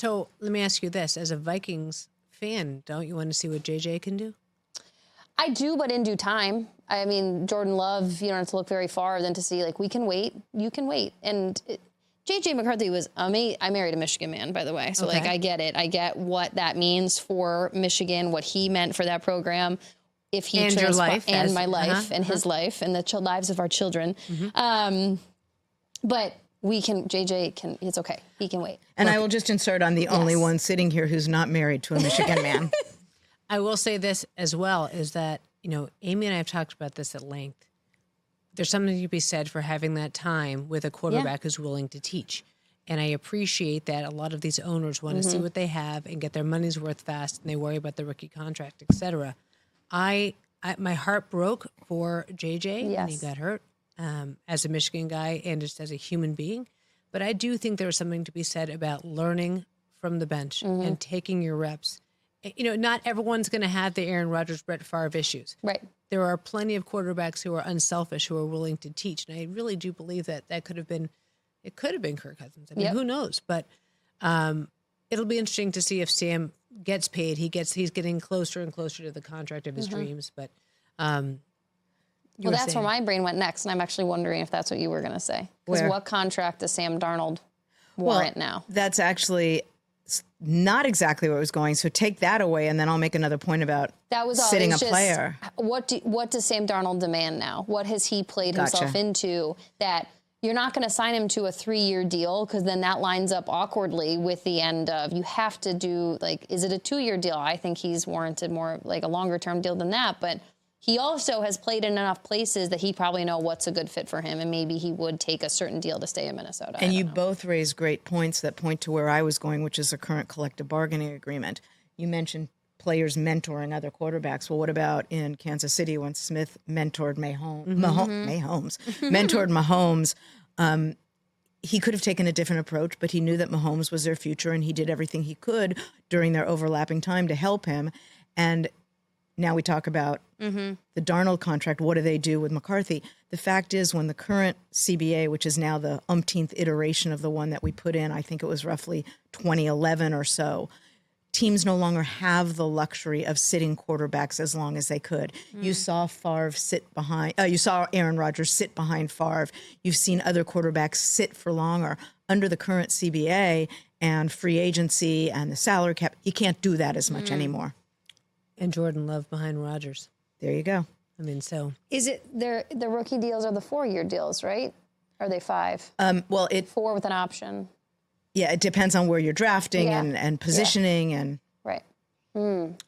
So let me ask you this. As a Vikings fan, don't you want to see what JJ can do? I do, but in due time. I mean, Jordan Love, you don't have to look very far than to see, like, we can wait. You can wait. And JJ McCarthy was amazing. I married a Michigan man, by the way. So, like, I get it. I get what that means for Michigan, what he meant for that program. If he and your life. And my life and his life and the lives of our children. But JJ can, it's okay. He can wait. And I will just insert, I'm the only one sitting here who's not married to a Michigan man. I will say this as well, is that, Amy and I have talked about this at length. There's something to be said for having that time with a quarterback who's willing to teach. And I appreciate that a lot of these owners want to see what they have and get their money's worth fast, and they worry about the rookie contract, et cetera. My heart broke for JJ when he got hurt as a Michigan guy and just as a human being. But I do think there was something to be said about learning from the bench and taking your reps. Not everyone's going to have the Aaron Rodgers, Brett Favre issues. Right. There are plenty of quarterbacks who are unselfish, who are willing to teach. And I really do believe that could have been Kirk Cousins. I mean, who knows? But it'll be interesting to see if Sam gets paid. He's getting closer and closer to the contract of his dreams. But that's where my brain went next. And I'm actually wondering if that's what you were going to say. Because what contract does Sam Darnold warrant now? That's actually not exactly where it was going. So take that away, and then I'll make another point about sitting a player. What does Sam Darnold demand now? What has he played himself into that you're not going to sign him to a 3-year deal, because then that lines up awkwardly with the end of, you have to do, like, is it a 2-year deal? I think he's warranted more like a longer term deal than that, but he also has played in enough places that he probably know what's a good fit for him, and maybe he would take a certain deal to stay in Minnesota. And you both raise great points that point to where I was going, which is a current collective bargaining agreement. You mentioned players mentoring other quarterbacks. Well, what about in Kansas City when Smith mentored Mahomes? Mentored Mahomes. He could have taken a different approach, but he knew that Mahomes was their future, and he did everything he could during their overlapping time to help him. And now we talk about the Darnold contract. What do they do with McCarthy? The fact is, when the current CBA, which is now the umpteenth iteration of the one that we put in, I think it was roughly 2011 or so, teams no longer have the luxury of sitting quarterbacks as long as they could. You saw you saw Aaron Rodgers sit behind Favre. You've seen other quarterbacks sit for longer. Under the current CBA and free agency and the salary cap, you can't do that as much anymore. And Jordan Love behind Rodgers. There you go. I mean, so. Is it the rookie deals are the 4-year deals, right? Or are they 5? 4 with an option. Yeah, it depends on where you're drafting and positioning and. Right.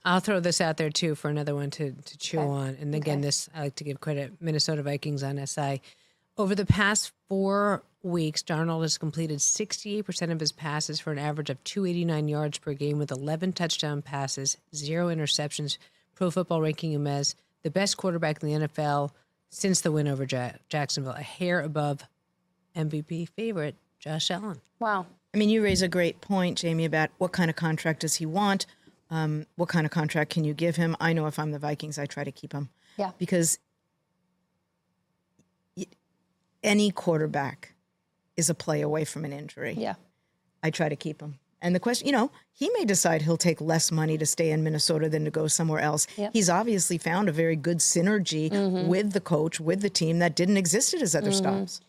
I'll throw this out there too for another one to chew on. And again, this, I like to give credit, Minnesota Vikings on SI. Over the past 4 weeks, Darnold has completed 68% of his passes for an average of 289 yards per game with 11 touchdown passes, 0 interceptions. Pro Football ranking him as the best quarterback in the NFL since the win over Jacksonville, a hair above MVP favorite Josh Allen. Wow. I mean, you raise a great point, Jamie, about what kind of contract does he want? What kind of contract can you give him? I know if I'm the Vikings, I try to keep him. Yeah. Because any quarterback is a play away from an injury. Yeah. I try to keep him. And the question, he may decide he'll take less money to stay in Minnesota than to go somewhere else. Yep. He's obviously found a very good synergy with the coach, with the team that didn't exist at his other stops.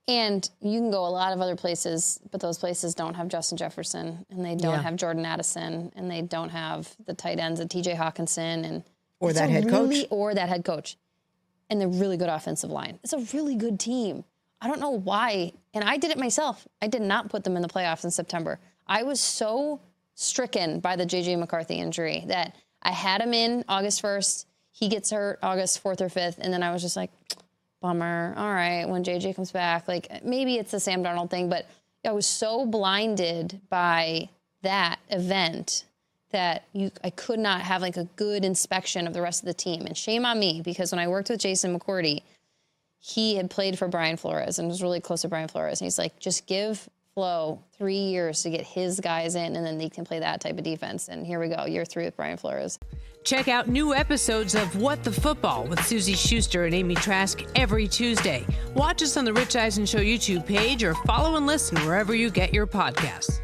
And you can go a lot of other places, but those places don't have Justin Jefferson, and they don't have Jordan Addison, and they don't have the tight ends of TJ Hawkinson or that head coach. And they're really good offensive line. It's a really good team. I don't know why. And I did it myself. I did not put them in the playoffs in September. I was so stricken by the JJ McCarthy injury that I had him in August 1st. He gets hurt August 4th or 5th. And then I was just like, bummer. All right, when JJ comes back, like maybe it's the Sam Darnold thing, but I was so blinded by that event that I could not have like a good inspection of the rest of the team. And shame on me, because when I worked with Jason McCourty, he had played for Brian Flores and was really close to Brian Flores. And he's like, just give Flo 3 years to get his guys in, and then they can play that type of defense. And here we go, year 3 with Brian Flores. Check out new episodes of What the Football with Suzy Shuster and Amy Trask every Tuesday. Watch us on the Rich Eisen Show YouTube page or follow and listen wherever you get your podcasts.